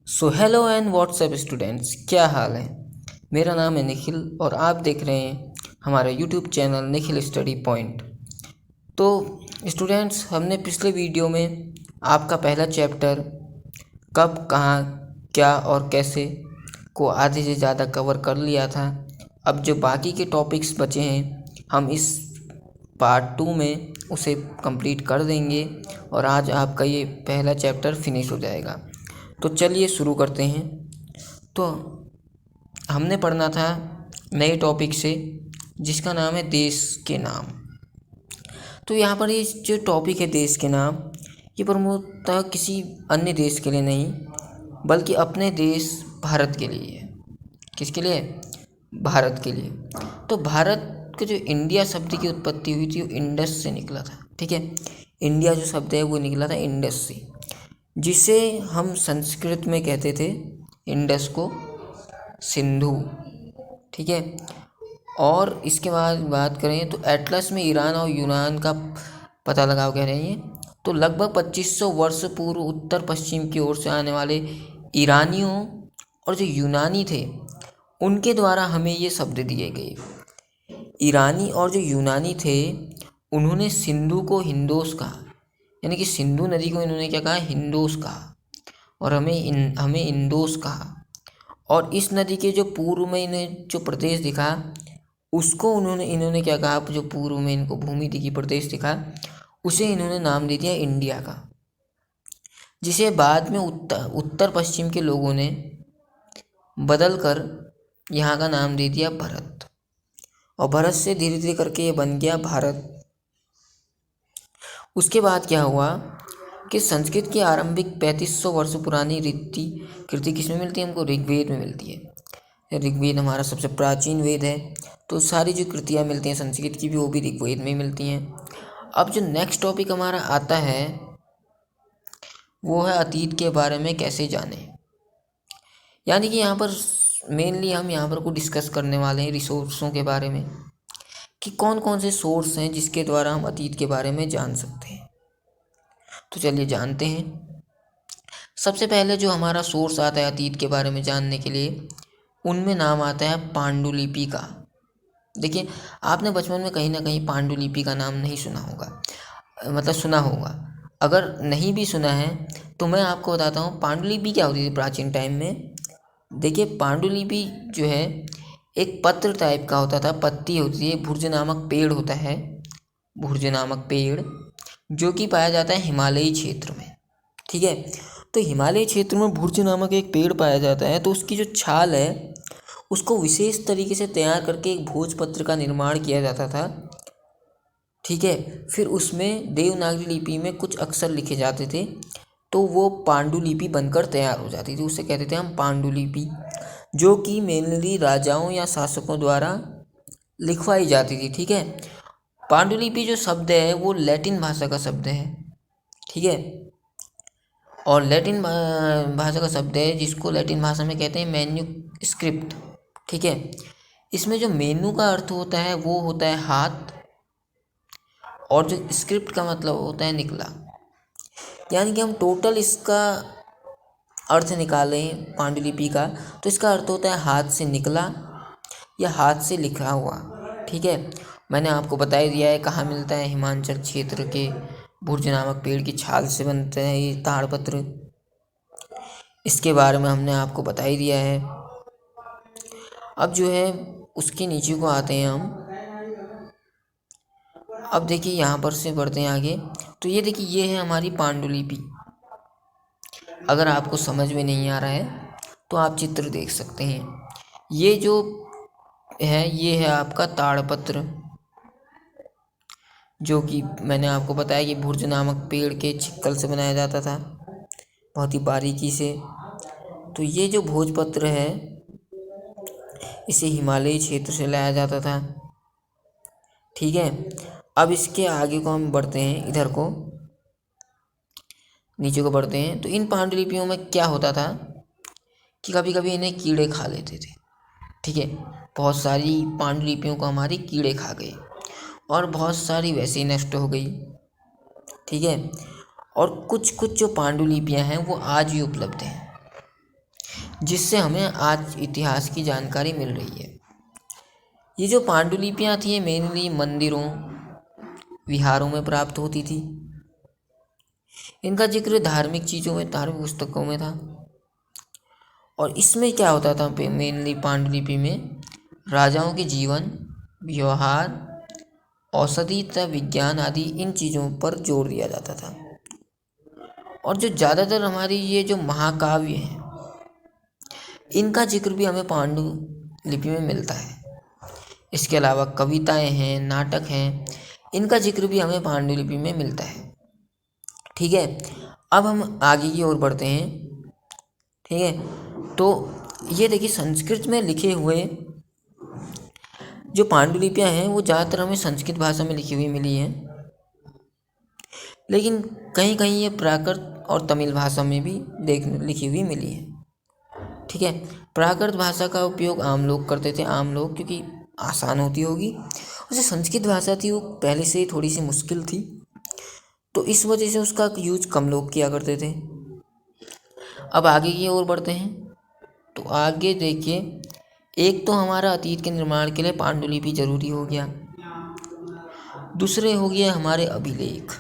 So hello and WhatsApp students, क्या हाल है। मेरा नाम है निखिल और आप देख रहे हैं हमारा YouTube channel Nikhil study point. तो स्टूडेंट्स, हमने पिछले वीडियो में आपका पहला चैप्टर कब, कहाँ, क्या और कैसे को आधे से ज़्यादा कवर कर लिया था। अब जो बाकी के टॉपिक्स बचे हैं हम इस पार्ट 2 में उसे कंप्लीट कर देंगे और आज आपका ये पहला चैप्टर फिनिश हो जाएगा। तो चलिए शुरू करते हैं। तो हमने पढ़ना था नए टॉपिक से जिसका नाम है देश के नाम। तो यहाँ पर ये जो टॉपिक है देश के नाम, ये प्रमुखतः किसी अन्य देश के लिए नहीं बल्कि अपने देश भारत के लिए है। किसके लिए? भारत के लिए। तो भारत के जो इंडिया शब्द की उत्पत्ति हुई थी वो इंडस से निकला था। ठीक है, इंडिया जो शब्द है वो निकला था इंडस से, जिसे हम संस्कृत में कहते थे इंडस को सिंधु। ठीक है, और इसके बाद बात करें तो एटलस में ईरान और यूनान का पता लगाओ कह रहे हैं। तो लगभग 2500 वर्ष पूर्व उत्तर पश्चिम की ओर से आने वाले ईरानियों और जो यूनानी थे उनके द्वारा हमें ये शब्द दिए गए। ईरानी और जो यूनानी थे उन्होंने सिंधु को हिंदोस कहा, यानी कि सिंधु नदी को इन्होंने क्या कहा? हिंदोस कहा। और हमें इंदोस कहा। और इस नदी के जो पूर्व में इन्हें जो प्रदेश दिखा उसको इन्होंने क्या कहा? जो पूर्व में इनको भूमि दिखी, प्रदेश दिखा, उसे इन्होंने नाम दे दिया इंडिया का, जिसे बाद में उत्तर पश्चिम के लोगों ने बदल कर यहाँ का नाम दे दिया भारत। और भारत से धीरे धीरे करके ये बन गया भारत। उसके बाद क्या हुआ कि संस्कृत की आरंभिक 3500 वर्ष पुरानी कृति किस में मिलती है? हमको ऋग्वेद में मिलती है। ऋग्वेद हमारा सबसे प्राचीन वेद है, तो सारी जो कृतियाँ मिलती हैं संस्कृत की भी वो भी ऋग्वेद में ही मिलती हैं। अब जो नेक्स्ट टॉपिक हमारा आता है वो है अतीत के बारे में कैसे जाने। यानी कि यहाँ पर मेनली हम यहाँ पर को डिस्कस करने वाले हैं रिसोर्सों के बारे में, कि कौन कौन से सोर्स हैं जिसके द्वारा हम अतीत के बारे में जान सकते हैं। तो चलिए जानते हैं। सबसे पहले जो हमारा सोर्स आता है अतीत के बारे में जानने के लिए, उनमें नाम आता है पांडुलिपि का। देखिए, आपने बचपन में कहीं ना कहीं पांडुलिपि का नाम नहीं सुना होगा, मतलब सुना होगा। अगर नहीं भी सुना है तो मैं आपको बताता हूँ पांडुलिपि क्या होती थी प्राचीन टाइम में। देखिए, पांडुलिपि जो है एक पत्र टाइप का होता था, पत्ती होती है, भुर्ज नामक पेड़ होता है, भुर्ज नामक पेड़ जो कि पाया जाता है हिमालयी क्षेत्र में। ठीक है, तो हिमालय क्षेत्र में भुर्ज नामक एक पेड़ पाया जाता है। तो उसकी जो छाल है उसको विशेष तरीके से तैयार करके एक भोजपत्र का निर्माण किया जाता था। ठीक है, फिर उसमें देवनागरी लिपि में कुछ अक्षर लिखे जाते थे, तो वो पांडुलिपि बनकर तैयार हो जाती थी। उसे कहते थे हम पांडुलिपि, जो कि मेनली राजाओं या शासकों द्वारा लिखवाई जाती थी। ठीक है, पांडुलिपि जो शब्द है वो लैटिन भाषा का शब्द है। ठीक है, और लैटिन भाषा का शब्द है जिसको लैटिन भाषा में कहते हैं मैन्यूस्क्रिप्ट। ठीक है, इसमें जो मेनू का अर्थ होता है वो होता है हाथ, और जो स्क्रिप्ट का मतलब होता है निकला। यानी कि हम टोटल इसका अर्थ निकालें पांडुलिपि का, तो इसका अर्थ होता है हाथ से निकला या हाथ से लिखा हुआ। ठीक है, मैंने आपको बता ही दिया है कहाँ मिलता है, हिमाचल क्षेत्र के भुर्ज नामक पेड़ की छाल से बनते हैं ये ताड़पत्र। इसके बारे में हमने आपको बता ही दिया है। अब जो है उसके नीचे को आते हैं हम। अब देखिए यहाँ पर से बढ़ते हैं आगे। तो ये देखिए, ये है हमारी पांडुलिपि। अगर आपको समझ में नहीं आ रहा है तो आप चित्र देख सकते हैं। ये जो है ये है आपका ताड़पत्र, जो कि मैंने आपको बताया कि भुर्ज नामक पेड़ के छिक्कल से बनाया जाता था बहुत ही बारीकी से। तो ये जो भोजपत्र है इसे हिमालयी क्षेत्र से लाया जाता था। ठीक है, अब इसके आगे को हम बढ़ते हैं, इधर को नीचे को बढ़ते हैं। तो इन पांडुलिपियों में क्या होता था कि कभी कभी इन्हें कीड़े खा लेते थे। ठीक है, बहुत सारी पांडुलिपियों को हमारी कीड़े खा गए और बहुत सारी वैसे ही नष्ट हो गई। ठीक है, और कुछ कुछ जो पांडुलिपियां हैं वो आज भी उपलब्ध हैं। जिससे हमें आज इतिहास की जानकारी मिल रही है। ये जो पांडुलिपियाँ थी ये मेनली मंदिरों, विहारों में प्राप्त होती थी। इनका जिक्र धार्मिक चीज़ों में, धार्मिक पुस्तकों में था। और इसमें क्या होता था, मेनली पांडुलिपि में राजाओं के जीवन, व्यवहार, औषधि तथा विज्ञान आदि इन चीज़ों पर जोर दिया जाता था। और जो ज़्यादातर हमारी ये जो महाकाव्य हैं इनका जिक्र भी हमें पांडुलिपि में मिलता है। इसके अलावा कविताएं हैं, नाटक हैं, इनका जिक्र भी हमें पांडुलिपि में मिलता है। ठीक है, अब हम आगे की ओर बढ़ते हैं। ठीक है, तो ये देखिए संस्कृत में लिखे हुए जो पांडुलिपियाँ हैं वो ज़्यादातर हमें संस्कृत भाषा में लिखी हुई मिली हैं, लेकिन कहीं कहीं ये प्राकृत और तमिल भाषा में भी लिखी हुई मिली है। ठीक है, प्राकृत भाषा का उपयोग आम लोग करते थे, आम लोग, क्योंकि आसान होती होगी। और जो संस्कृत भाषा थी वो पहले से ही थोड़ी सी मुश्किल थी, तो इस वजह से उसका यूज कम लोग किया करते थे। अब आगे की ओर बढ़ते हैं, तो आगे देखिए, एक तो हमारा अतीत के निर्माण के लिए पांडुलिपि जरूरी हो गया, दूसरे हो गया हमारे अभिलेख।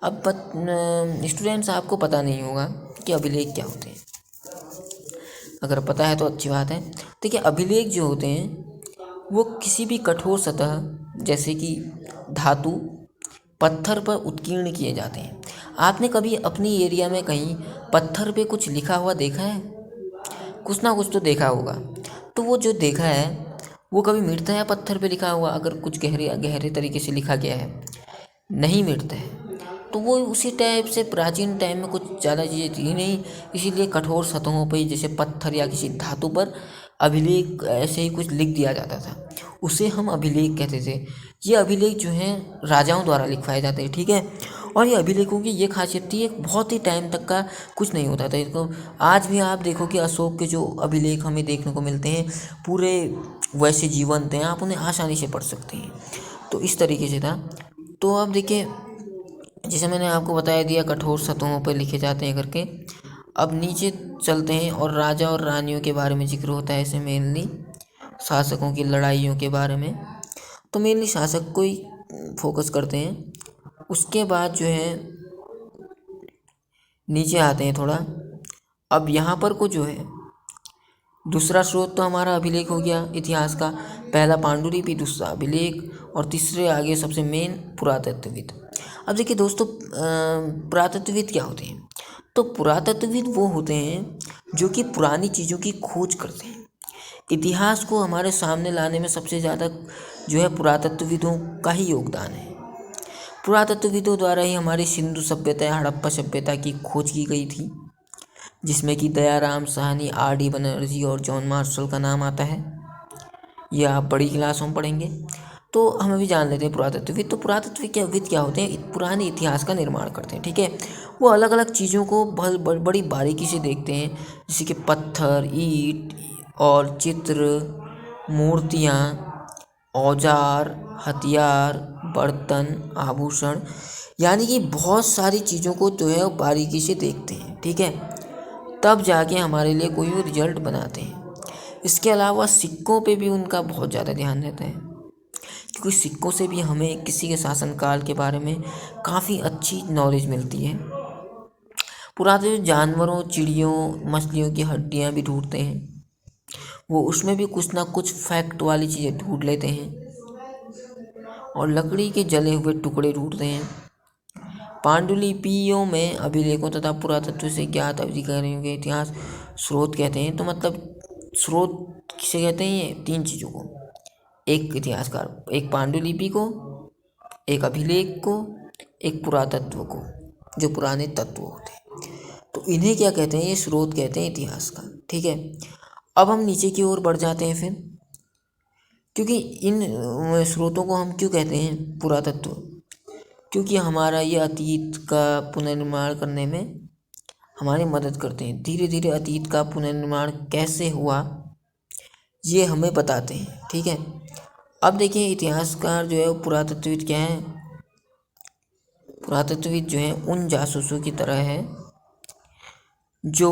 अब स्टूडेंट्स आपको पता नहीं होगा कि अभिलेख क्या होते हैं, अगर पता है तो अच्छी बात है। देखिए अभिलेख जो होते हैं वो किसी भी कठोर सतह जैसे कि धातु, पत्थर पर उत्कीर्ण किए जाते हैं। आपने कभी अपनी एरिया में कहीं पत्थर पे कुछ लिखा हुआ देखा है? कुछ ना कुछ तो देखा होगा। तो वो जो देखा है वो कभी मिटता है पत्थर पे लिखा हुआ, अगर कुछ गहरे तरीके से लिखा गया है? नहीं मिटता है। तो वो उसी टाइप से प्राचीन टाइम में कुछ ज़्यादा चीज़ें थी नहीं, इसीलिए कठोर सतहों पर जैसे पत्थर या किसी धातु पर अभिलेख ऐसे ही कुछ लिख दिया जाता था, उसे हम अभिलेख कहते थे। ये अभिलेख जो हैं राजाओं द्वारा लिखवाए जाते हैं। ठीक है, और ये अभिलेखों की ये खासियत थी, एक बहुत ही टाइम तक का कुछ नहीं होता था इसको। आज भी आप देखो कि अशोक के जो अभिलेख हमें देखने को मिलते हैं पूरे वैसे जीवंत हैं, आप उन्हें आसानी से पढ़ सकते हैं। तो इस तरीके से था। तो अब देखिए, जैसे मैंने आपको बताया दिया कठोर सतहों पर लिखे जाते हैं करके। अब नीचे चलते हैं और राजा और रानियों के बारे में जिक्र होता है, ऐसे मेनली शासकों की लड़ाइयों के बारे में। तो मेनली शासक को ही फोकस करते हैं। उसके बाद जो है नीचे आते हैं थोड़ा। अब यहाँ पर को जो है दूसरा स्रोत तो हमारा अभिलेख हो गया इतिहास का, पहला पांडुलिपि, दूसरा अभिलेख, और तीसरे आगे सबसे मेन पुरातत्वविद। अब देखिए दोस्तों, पुरातत्वविद क्या होते हैं? तो पुरातत्वविद वो होते हैं जो कि पुरानी चीज़ों की खोज करते हैं। इतिहास को हमारे सामने लाने में सबसे ज़्यादा जो है पुरातत्वविदों का ही योगदान है। पुरातत्वविदों द्वारा ही हमारी सिंधु सभ्यता या हड़प्पा सभ्यता की खोज की गई थी, जिसमें कि दयाराम साहनी, R.D. बनर्जी और जॉन मार्शल का नाम आता है। ये आप बड़ी क्लासों में पढ़ेंगे। तो हम अभी जान लेते हैं पुरातत्वविद। तो पुरातत्वविद क्या होते हैं? पुराने इतिहास का निर्माण करते हैं। ठीक है, वो अलग अलग चीज़ों को बड़ी बारीकी से देखते हैं, जैसे कि पत्थर, ईंट और चित्र, मूर्तियाँ, औजार, हथियार, बर्तन, आभूषण, यानी कि बहुत सारी चीज़ों को जो है वो बारीकी से देखते हैं। ठीक है, तब जाके हमारे लिए कोई वो रिजल्ट बनाते हैं। इसके अलावा सिक्कों पे भी उनका बहुत ज़्यादा ध्यान रहता है, क्योंकि सिक्कों से भी हमें किसी के शासनकाल के बारे में काफ़ी अच्छी नॉलेज मिलती है। पुराने जानवरों, चिड़ियों, मछलियों की हड्डियाँ भी ढूंढते हैं, वो उसमें भी कुछ ना कुछ फैक्ट वाली चीज़ें ढूंढ लेते हैं, और लकड़ी के जले हुए टुकड़े ढूंढते हैं। पांडुलिपियों में अभिलेखों तथा पुरातत्व से ज्ञात अधिकारियों के इतिहास स्रोत कहते हैं। तो मतलब स्रोत किसे कहते हैं? ये तीन चीज़ों को, एक इतिहासकार, एक पांडुलिपि को, एक अभिलेख को, एक पुरातत्व को, जो पुराने तत्व होते हैं। तो इन्हें क्या कहते हैं? ये स्रोत कहते हैं इतिहास का। ठीक है, अब हम नीचे की ओर बढ़ जाते हैं फिर, क्योंकि इन स्रोतों को हम क्यों कहते हैं पुरातत्व? क्योंकि हमारा ये अतीत का पुनर्निर्माण करने में हमारी मदद करते हैं। धीरे धीरे अतीत का पुनर्निर्माण कैसे हुआ ये हमें बताते हैं। ठीक है, अब देखिए इतिहासकार जो है वो पुरातत्वविद क्या है? पुरातत्वविद जो है उन जासूसों की तरह है जो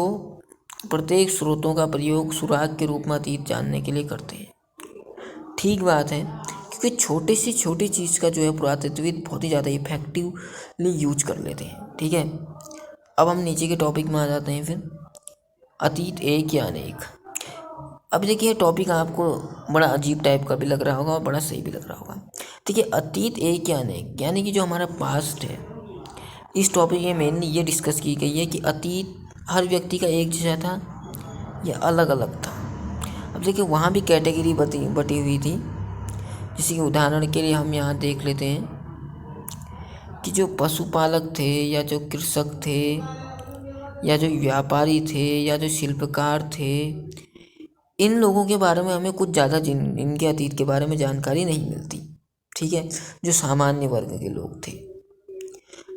प्रत्येक स्रोतों का प्रयोग सुराग के रूप में अतीत जानने के लिए करते हैं। ठीक बात है, क्योंकि छोटी से छोटी चीज़ का जो है पुरातत्वविद बहुत ही ज़्यादा इफेक्टिवली यूज कर लेते हैं। ठीक है, अब हम नीचे के टॉपिक में आ जाते हैं फिर। अतीत एक या अनेक। अब देखिए टॉपिक आपको बड़ा अजीब टाइप का भी लग रहा होगा और बड़ा सही भी लग रहा होगा। देखिए अतीत एक या अनेक, यानी कि जो हमारा पास्ट है, इस टॉपिक में मेनली ये डिस्कस की गई है कि अतीत हर व्यक्ति का एक जैसा था या अलग अलग था। अब देखिए वहाँ भी कैटेगरी बटी हुई थी। जैसे कि उदाहरण के लिए हम यहाँ देख लेते हैं कि जो पशुपालक थे या जो कृषक थे या जो व्यापारी थे या जो शिल्पकार थे, इन लोगों के बारे में हमें कुछ ज़्यादा इनके अतीत के बारे में जानकारी नहीं मिलती। ठीक है, जो सामान्य वर्ग के लोग थे।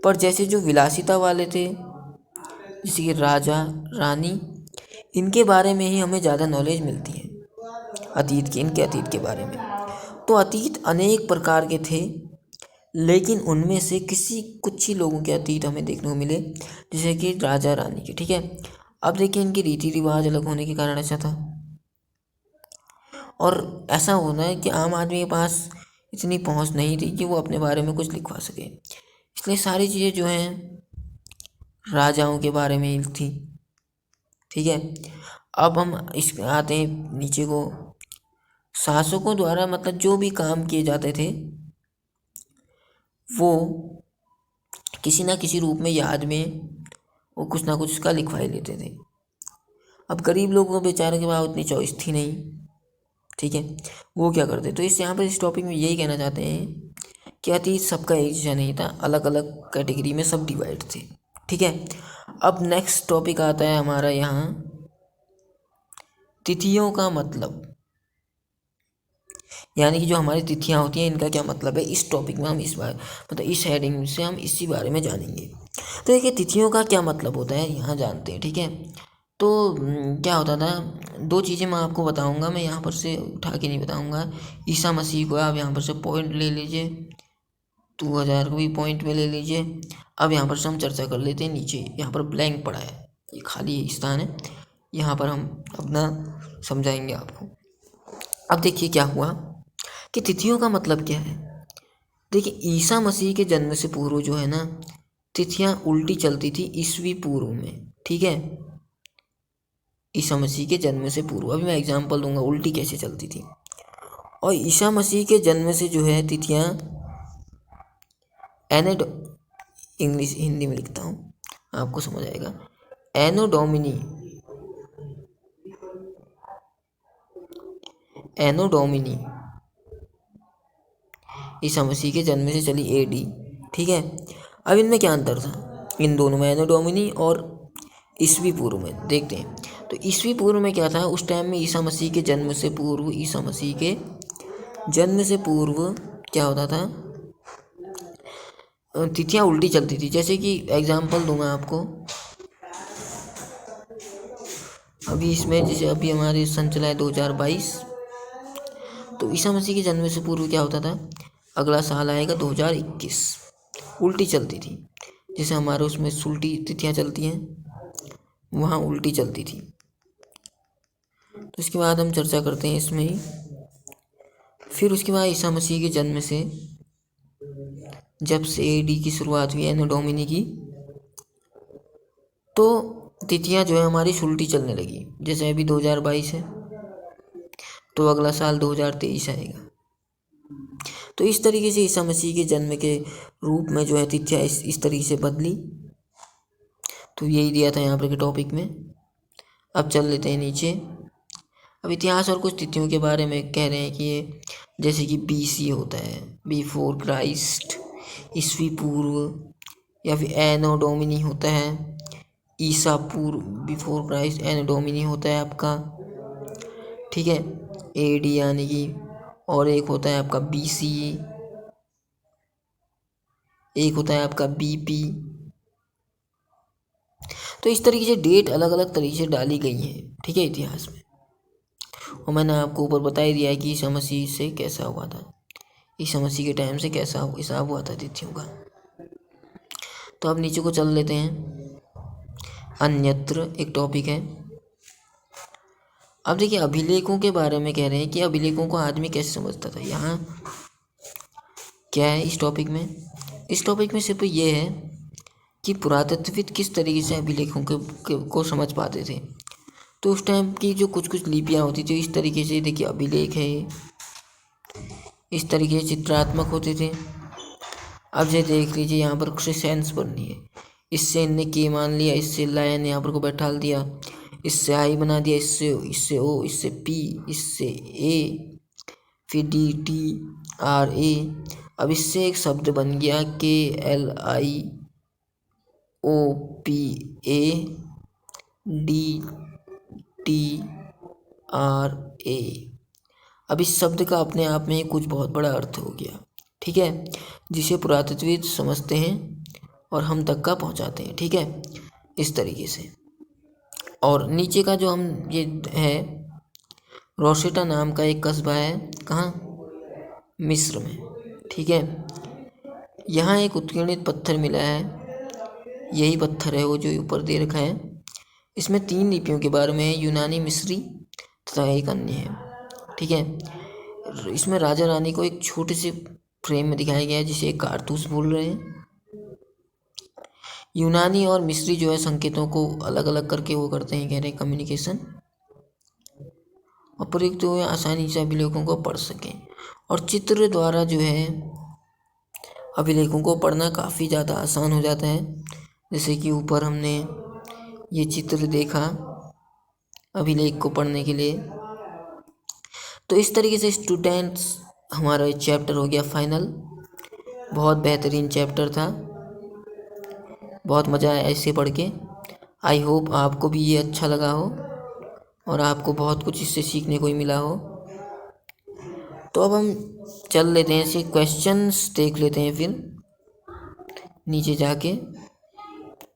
पर जैसे जो विलासिता वाले थे, जैसे कि राजा रानी, इनके बारे में ही हमें ज़्यादा नॉलेज मिलती है अतीत की, इनके अतीत के बारे में। तो अतीत अनेक प्रकार के थे, लेकिन उनमें से किसी कुछ ही लोगों के अतीत हमें देखने को मिले, जैसे कि राजा रानी के। ठीक है, अब देखिए इनके रीति रिवाज अलग होने के कारण ऐसा था, और ऐसा होना है कि आम आदमी के पास इतनी पहुंच नहीं थी कि वो अपने बारे में कुछ लिखवा सके, इसलिए सारी चीज़ें जो हैं राजाओं के बारे में ही थी। ठीक है, अब हम इस आते हैं नीचे को। शासकों द्वारा मतलब जो भी काम किए जाते थे वो किसी ना किसी रूप में याद में वो कुछ ना कुछ उसका लिखवा ही लेते थे। अब गरीब लोगों को बेचारे के पास उतनी चॉइस थी नहीं। ठीक है, वो क्या करते, तो इस यहाँ पर इस टॉपिक में यही कहना चाहते हैं कि अतीत सबका एक जैसा नहीं था, अलग अलग कैटेगरी में सब डिवाइड थे। ठीक है, अब नेक्स्ट टॉपिक आता है हमारा यहाँ तिथियों का मतलब, यानी कि जो हमारी तिथियां होती हैं इनका क्या मतलब है। इस टॉपिक में हम इस बार मतलब इस हेडिंग से हम इसी बारे में जानेंगे। तो देखिए तिथियों का क्या मतलब होता है यहाँ जानते हैं। ठीक है, तो क्या होता था, दो चीज़ें मैं आपको बताऊंगा, मैं यहाँ पर से उठा के नहीं बताऊंगा। ईसा मसीह को आप यहाँ पर से पॉइंट ले लीजिए, 2000 को भी पॉइंट में ले लीजिए। अब यहाँ पर से हम चर्चा कर लेते हैं। नीचे यहाँ पर ब्लैंक पड़ा है, ये खाली स्थान है, यहाँ पर हम अपना समझाएंगे आपको। अब देखिए क्या हुआ कि तिथियों का मतलब क्या है। देखिए ईसा मसीह के जन्म से पूर्व जो है ना, तिथियां उल्टी चलती थी ईसवी पूर्व में। ठीक है, ईसा मसीह के जन्म से पूर्व, अभी मैं एग्जांपल दूंगा उल्टी कैसे चलती थी। और ईसा मसीह के जन्म से जो है तिथियां एनो, इंग्लिश हिंदी में लिखता हूँ आपको समझ आएगा, एनो डोमिनी, एनो डोमिनी ईसा मसीह के जन्म से चली एडी। ठीक है, अब इनमें क्या अंतर था, इन दोनों में एनो डोमिनी और ईसवी पूर्व में देखते हैं। तो ईसवी पूर्व में क्या था, उस टाइम में ईसा मसीह के जन्म से पूर्व, ईसा मसीह के जन्म से पूर्व क्या होता था, तिथियां उल्टी चलती थी। जैसे कि एग्जांपल दूंगा आपको, अभी इसमें जैसे अभी हमारे सन चला है 2022, तो ईसा मसीह के जन्म से पूर्व क्या होता था, अगला साल आएगा 2021, उल्टी चलती थी। जैसे हमारे उसमें उल्टी तिथियां चलती हैं, वहाँ उल्टी चलती थी। तो इसके बाद हम चर्चा करते हैं इसमें ही। फिर उसके बाद ईसा मसीह के जन्म से जब से एडी की शुरुआत हुई एनो डोमिनी की, तो तिथियां जो है हमारी उल्टी चलने लगी। जैसे अभी 2022 है तो अगला साल 2023 आएगा। तो इस तरीके से ईसा मसीह के जन्म के रूप में जो है तिथियां इस तरीके से बदली। तो यही दिया था यहाँ पर के टॉपिक में। अब चल लेते हैं नीचे। अब इतिहास और कुछ तिथियों के बारे में कह रहे हैं कि ये जैसे कि बीसी होता है, बिफोर क्राइस्ट, ईसवी पूर्व, या फिर एनो डोमिनी होता है, ईसा पूर्व, बिफोर क्राइस्ट, एनो डोमिनी होता है आपका। ठीक है, एडी यानी कि, और एक होता है आपका बीसी, एक होता है आपका बीपी। तो इस तरीके से डेट अलग अलग तरीके से डाली गई हैं। ठीक है, इतिहास में। और मैंने आपको ऊपर बता ही दिया है कि ईसा मसीह से कैसा हुआ था, ईसा मसीह के टाइम से कैसा हिसाब हुआ था तिथियों का। तो अब नीचे को चल लेते हैं। अन्यत्र एक टॉपिक है। अब देखिए अभिलेखों के बारे में कह रहे हैं कि अभिलेखों को आदमी कैसे समझता था। यहाँ क्या है इस टॉपिक में? इस टॉपिक में सिर्फ ये है कि पुरातत्वविद किस तरीके से अभिलेखों को समझ पाते थे। तो उस टाइम की जो कुछ कुछ लिपियाँ होती थी इस तरीके से, देखिए अभिलेख है ये, इस तरीके से चित्रात्मक होते थे। अब ये देख लीजिए यहाँ पर सेंस बननी है, इससे इनने के मान लिया, इससे लाइन यहाँ पर को बैठाल दिया, इससे आई बना दिया, इससे ओ, इससे पी, इससे ए, फिर डी टी आर ए। अब इससे एक शब्द बन गया KLIOPADTRA। अब इस शब्द का अपने आप में कुछ बहुत बड़ा अर्थ हो गया, ठीक है, जिसे पुरातत्वविद समझते हैं और हम तक का पहुंचाते हैं, ठीक है, इस तरीके से। और नीचे का जो हम ये है, रोसेटा नाम का एक कस्बा है, कहाँ? मिस्र में, ठीक है। यहाँ एक उत्कीर्णित पत्थर मिला है, यही पत्थर है वो जो ऊपर दे रखा है। इसमें 3 लिपियों के बारे में है, यूनानी, मिस्री तथा एक अन्य है, ठीक है। इसमें राजा रानी को एक छोटे से फ्रेम में दिखाया गया है जिसे एक कारतूस बोल रहे हैं। यूनानी और मिस्री जो है संकेतों को अलग अलग करके वो करते हैं, कह रहे हैं कम्युनिकेशन, और प्रयुक्त हुए आसानी से अभिलेखों को पढ़ सकें। और चित्र द्वारा जो है अभिलेखों को पढ़ना काफ़ी ज़्यादा आसान हो जाता है। जैसे कि ऊपर हमने ये चित्र देखा अभिलेख को पढ़ने के लिए। तो इस तरीके से स्टूडेंट्स हमारा ये चैप्टर हो गया फाइनल। बहुत बेहतरीन चैप्टर था, बहुत मज़ा आया इसे पढ़ के। आई होप आपको भी ये अच्छा लगा हो और आपको बहुत कुछ इससे सीखने को ही मिला हो। तो अब हम चल लेते हैं, ऐसे क्वेश्चंस देख लेते हैं फिर नीचे जाके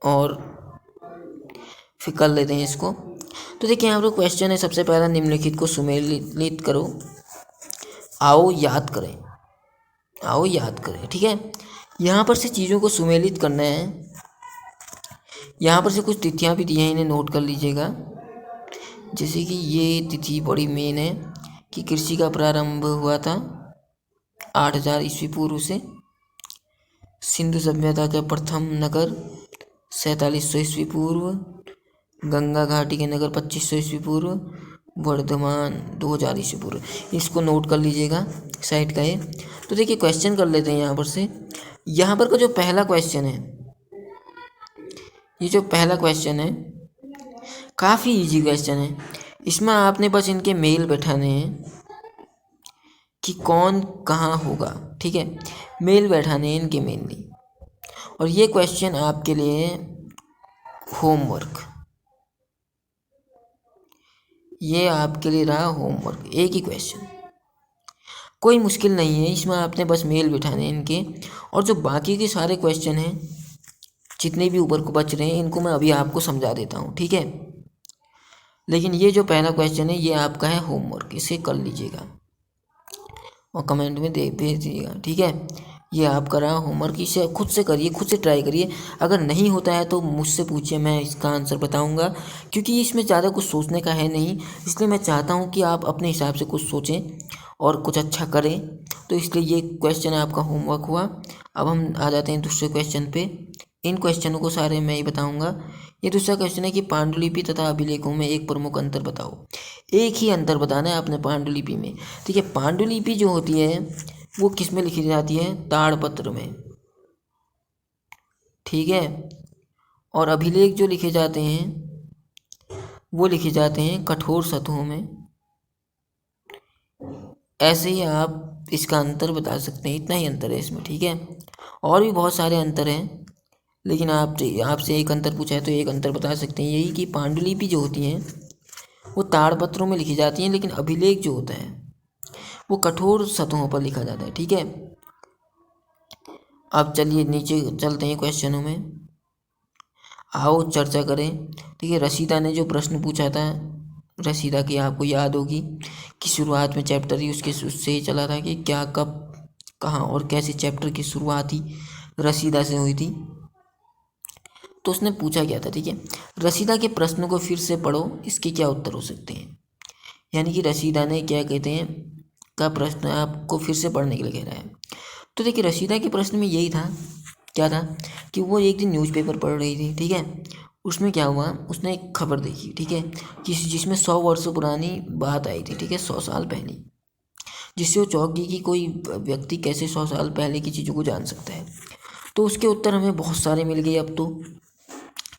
और फिर कर लेते हैं इसको। तो देखिए यहाँ पर क्वेश्चन है, सबसे पहला निम्नलिखित को सुमेलित करो। आओ याद करें, आओ याद करें, ठीक है। यहाँ पर से चीज़ों को सुमेलित करना है। यहाँ पर से कुछ तिथियाँ भी दी हैं, इन्हें नोट कर लीजिएगा। जैसे कि ये तिथि बड़ी मेन है कि कृषि का प्रारंभ हुआ था 8000 ईस्वी पूर्व से। सिंधु सभ्यता का प्रथम नगर 4700 ईस्वी पूर्व। गंगा घाटी के नगर 2500 ईस्वी पूर्व। वर्धमान 2000 ईस्वी पूर्व। इसको नोट कर लीजिएगा साइड का ये। तो देखिए क्वेश्चन कर लेते हैं यहाँ पर से। यहाँ पर का जो पहला क्वेश्चन है, ये जो पहला क्वेश्चन है काफ़ी इजी क्वेश्चन है। इसमें आपने बस इनके मेल बैठाने हैं कि कौन कहाँ होगा, ठीक है, मेल बैठाने हैं इनके मेनली। और ये क्वेश्चन आपके लिए होमवर्क, ये आपके लिए रहा होमवर्क। एक ही क्वेश्चन, कोई मुश्किल नहीं है, इसमें आपने बस मेल बिठाने हैं इनके। और जो बाकी के सारे क्वेश्चन हैं जितने भी ऊपर को बच रहे हैं इनको मैं अभी आपको समझा देता हूँ, ठीक है। लेकिन ये जो पहला क्वेश्चन है ये आपका है होमवर्क, इसे कर लीजिएगा और कमेंट में भेज दीजिएगा, ठीक है। ये आपका रहा होमवर्क, इसे खुद से करिए, खुद से ट्राई करिए। अगर नहीं होता है तो मुझसे पूछिए, मैं इसका आंसर बताऊंगा। क्योंकि इसमें ज़्यादा कुछ सोचने का है नहीं, इसलिए मैं चाहता हूँ कि आप अपने हिसाब से कुछ सोचें और कुछ अच्छा करें। तो इसलिए ये क्वेश्चन आपका होमवर्क हुआ। अब हम आ जाते हैं दूसरे क्वेश्चन पे। इन क्वेश्चनों को सारे मैं ही बताऊँगा। ये दूसरा क्वेश्चन है कि पांडुलिपि तथा अभिलेखों में एक प्रमुख अंतर बताओ। एक ही अंतर बताना है आपने पांडुलिपि में, ठीक है। पांडुलिपि जो होती है वो किस में लिखी जाती है? ताड़पत्र में, ठीक है। और अभिलेख जो लिखे जाते हैं वो लिखे जाते हैं कठोर सतहों में। ऐसे ही आप इसका अंतर बता सकते हैं, इतना ही अंतर है इसमें, ठीक है। और भी बहुत सारे अंतर हैं, लेकिन आपसे एक अंतर पूछा है तो एक अंतर बता सकते हैं, यही कि पांडुलिपि जो होती हैं वो ताड़पत्रों में लिखी जाती हैं, लेकिन अभिलेख जो होता है वो कठोर सतहों पर लिखा जाता है, ठीक है। अब चलिए नीचे चलते हैं क्वेश्चनों में, आओ चर्चा करें। देखिए रसीदा ने जो प्रश्न पूछा था, रसीदा की आपको याद होगी कि शुरुआत में चैप्टर ही उससे ही चला था कि क्या, कब, कहाँ और कैसे चैप्टर की शुरुआत ही रसीदा से हुई थी। तो उसने पूछा क्या था, ठीक है, रसीदा के प्रश्नों को फिर से पढ़ो, इसके क्या उत्तर हो सकते हैं। यानी कि रसीदा ने क्या कहते हैं का प्रश्न आपको फिर से पढ़ने के लिए कह रहा है। तो देखिए रसीदा के प्रश्न में यही था, क्या था कि वो एक दिन न्यूज़पेपर पढ़ रही थी, ठीक है। उसमें क्या हुआ, उसने एक खबर देखी, ठीक है, जिसमें 100 वर्षों पुरानी बात आई थी, ठीक है, 100 साल पहले, जिससे वो चौंक गई कि कोई व्यक्ति कैसे 100 साल पहले की चीज़ों को जान सकता है। तो उसके उत्तर हमें बहुत सारे मिल गए। अब तो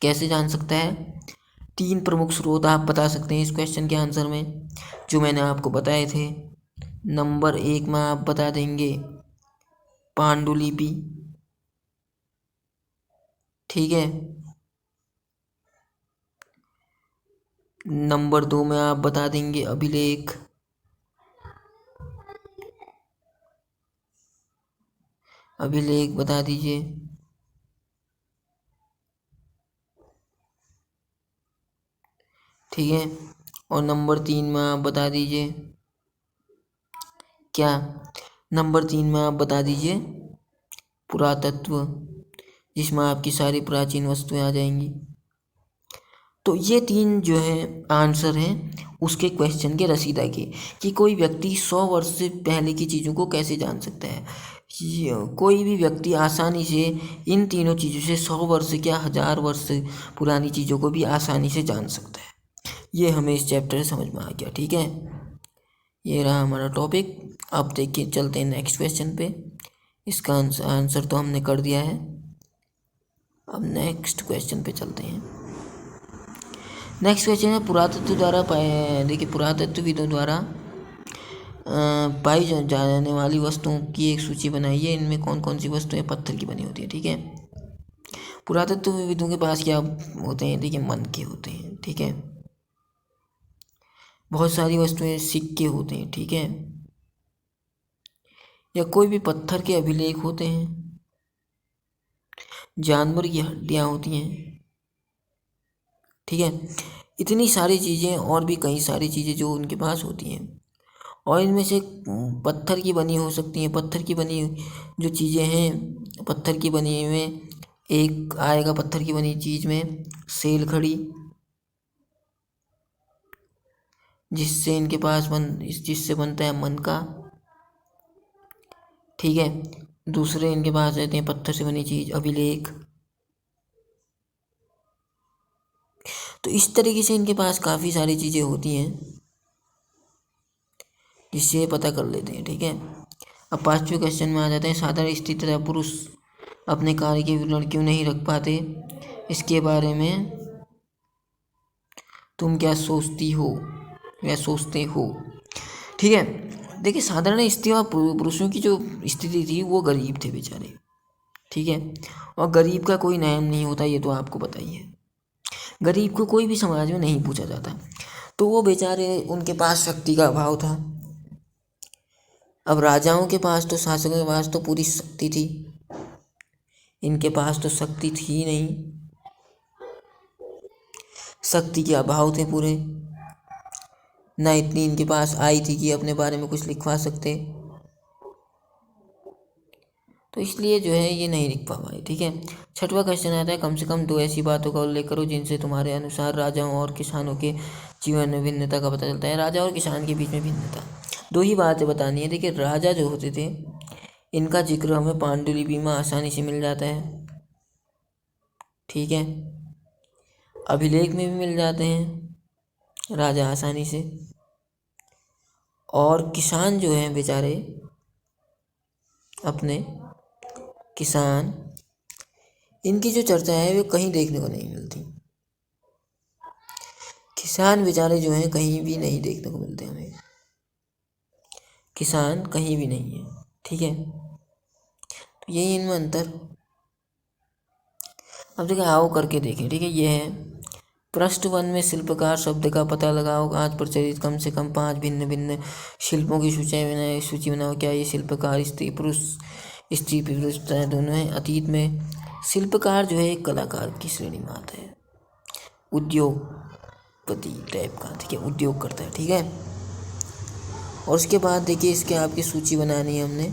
कैसे जान सकता है, 3 प्रमुख स्रोत आप बता सकते हैं इस क्वेश्चन के आंसर में, जो मैंने आपको बताए थे। नंबर 1 में आप बता देंगे पांडुलिपि, ठीक है। नंबर 2 में आप बता देंगे अभिलेख, अभिलेख बता दीजिए। ठीक है, और नंबर 3 में आप बता दीजिए क्या, नंबर 3 में आप बता दीजिए पुरातत्व, जिसमें आपकी सारी प्राचीन वस्तुएं आ जाएंगी। तो ये 3 जो है आंसर हैं उसके क्वेश्चन के रसीदा के, कि कोई व्यक्ति 100 वर्ष से पहले की चीज़ों को कैसे जान सकता है। कोई भी व्यक्ति आसानी से इन तीनों चीज़ों से 100 वर्ष क्या 1000 वर्ष पुरानी चीज़ों को भी आसानी से जान सकता है। ये हमें इस चैप्टर से समझ में आ गया, ठीक है। ये रहा हमारा टॉपिक। अब देखिए चलते हैं नेक्स्ट क्वेश्चन पे। इसका आंसर तो हमने कर दिया है। अब नेक्स्ट क्वेश्चन पे चलते हैं। नेक्स्ट क्वेश्चन है पुरातत्व द्वारा देखिए पुरातत्वविदों द्वारा पाई जाने वाली वस्तुओं की एक सूची बनाइए। इनमें कौन कौन सी वस्तुएं पत्थर की बनी होती है, ठीक है। पुरातत्वविदों के पास क्या होते हैं, देखिए मनके होते हैं, ठीक है। बहुत सारी वस्तुएं सिक्के होते हैं, ठीक है, या कोई भी पत्थर के अभिलेख होते हैं, जानवर की हड्डियां होती हैं, ठीक है। इतनी सारी चीज़ें और भी कई सारी चीज़ें जो उनके पास होती हैं, और इनमें से पत्थर की बनी हो सकती हैं। पत्थर की बनी जो चीज़ें हैं, पत्थर की बनी में एक आएगा पत्थर की बनी चीज़ में सेल खड़ी, जिससे इनके पास जिससे बनता है मनका, ठीक है। दूसरे इनके पास रहते हैं पत्थर से बनी चीज़ अभिलेख। तो इस तरीके से इनके पास काफ़ी सारी चीज़ें होती हैं जिससे पता कर लेते हैं, ठीक है। अब 5वें क्वेश्चन में आ जाते हैं। साधारण स्त्री तथा पुरुष अपने कार्य के विवरण क्यों नहीं रख पाते, इसके बारे में तुम क्या सोचती हो या सोचते हो, ठीक है। देखिए साधारण स्त्री और पुरुषों की जो स्थिति थी वो गरीब थे बेचारे, ठीक है। और गरीब का कोई न्याय नहीं होता, ये तो आपको पता ही है। गरीब को कोई भी समाज में नहीं पूछा जाता, तो वो बेचारे उनके पास शक्ति का अभाव था। अब राजाओं के पास तो, शासकों के पास तो पूरी शक्ति थी, इनके पास तो शक्ति थी ही नहीं, शक्ति के अभाव थे पूरे, ना इतनी इनके पास आई थी कि अपने बारे में कुछ लिखवा सकते। तो इसलिए जो है ये नहीं लिख पा पाए, ठीक है। 6वां क्वेश्चन आता है कम से कम 2 ऐसी बातों का उल्लेख करो जिनसे तुम्हारे अनुसार राजाओं और किसानों के जीवन में भिन्नता का पता चलता है। राजा और किसान के बीच में भिन्नता 2 ही बातें बतानी है। देखिए राजा जो होते थे इनका जिक्र हमें पांडुलिपि में आसानी से मिल जाता है, ठीक है। अभिलेख में भी मिल जाते हैं राजा आसानी से। और किसान जो हैं बेचारे अपने किसान, इनकी जो चर्चा है वो कहीं देखने को नहीं मिलती। किसान बेचारे जो हैं कहीं भी नहीं देखने को मिलते हमें, किसान कहीं भी नहीं है, ठीक है। तो यही इनमें अंतर। अब देखिए आओ करके देखें, ठीक है। ये है पृष्ठ 1 में शिल्पकार शब्द का पता लगाओ। आज प्रचलित कम से कम 5 भिन्न भिन्न शिल्पों की सूची बनाओ। क्या ये शिल्पकार स्त्री पुरुष दोनों हैं। अतीत में शिल्पकार जो है एक कलाकार की श्रेणी में आता है, उद्योगपति टाइप का, ठीक है, उद्योग करता है, ठीक है। और उसके बाद देखिए इसके आपकी सूची बनानी है हमने।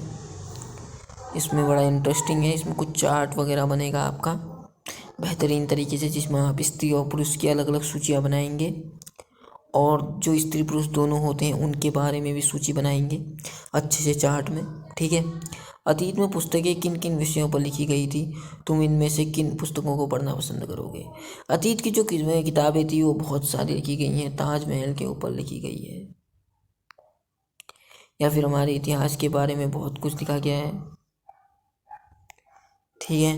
इसमें बड़ा इंटरेस्टिंग है, इसमें कुछ चार्ट वगैरह बनेगा आपका, बेहतरीन तरीके से, जिसमें आप स्त्री और पुरुष की अलग अलग सूचियाँ बनाएंगे और जो स्त्री पुरुष दोनों होते हैं उनके बारे में भी सूची बनाएंगे अच्छे से चार्ट में। ठीक है। अतीत में पुस्तकें किन किन विषयों पर लिखी गई थी, तुम इनमें से किन पुस्तकों को पढ़ना पसंद करोगे। अतीत की जो किताबें थी वो बहुत सारी लिखी गई हैं, ताजमहल के ऊपर लिखी गई है, या फिर हमारे इतिहास के बारे में बहुत कुछ लिखा गया है। ठीक है।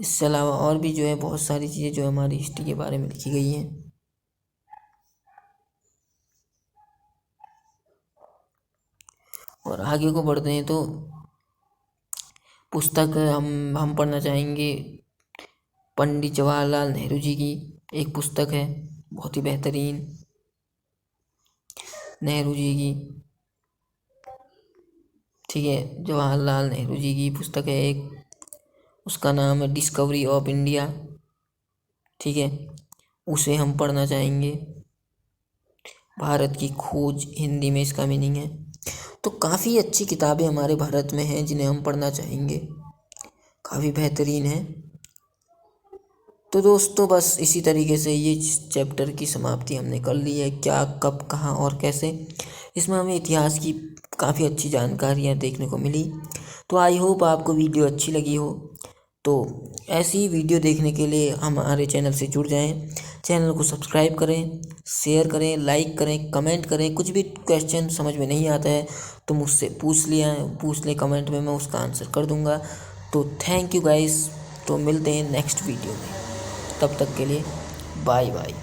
इससे अलावा और भी जो है बहुत सारी चीज़ें जो हमारी हिस्ट्री के बारे में लिखी गई हैं। और आगे को बढ़ते हैं तो पुस्तक हम पढ़ना चाहेंगे पंडित जवाहरलाल नेहरू जी की एक पुस्तक है, बहुत ही बेहतरीन, नेहरू जी की। ठीक है, जवाहरलाल नेहरू जी की पुस्तक है एक, उसका नाम है डिस्कवरी ऑफ इंडिया। ठीक है, उसे हम पढ़ना चाहेंगे। भारत की खोज हिंदी में इसका मीनिंग है। तो काफ़ी अच्छी किताबें हमारे भारत में हैं जिन्हें हम पढ़ना चाहेंगे, काफ़ी बेहतरीन है। तो दोस्तों बस इसी तरीके से ये चैप्टर की समाप्ति हमने कर ली है, क्या कब कहाँ और कैसे। इसमें हमें इतिहास की काफ़ी अच्छी जानकारियाँ देखने को मिली। तो आई होप आपको वीडियो अच्छी लगी हो। तो ऐसी वीडियो देखने के लिए हमारे चैनल से जुड़ जाएं, चैनल को सब्सक्राइब करें, शेयर करें, लाइक करें, कमेंट करें। कुछ भी क्वेश्चन समझ में नहीं आता है तो मुझसे पूछ लें कमेंट में, मैं उसका आंसर कर दूंगा। तो थैंक यू गाइस, तो मिलते हैं नेक्स्ट वीडियो में, तब तक के लिए बाय बाय।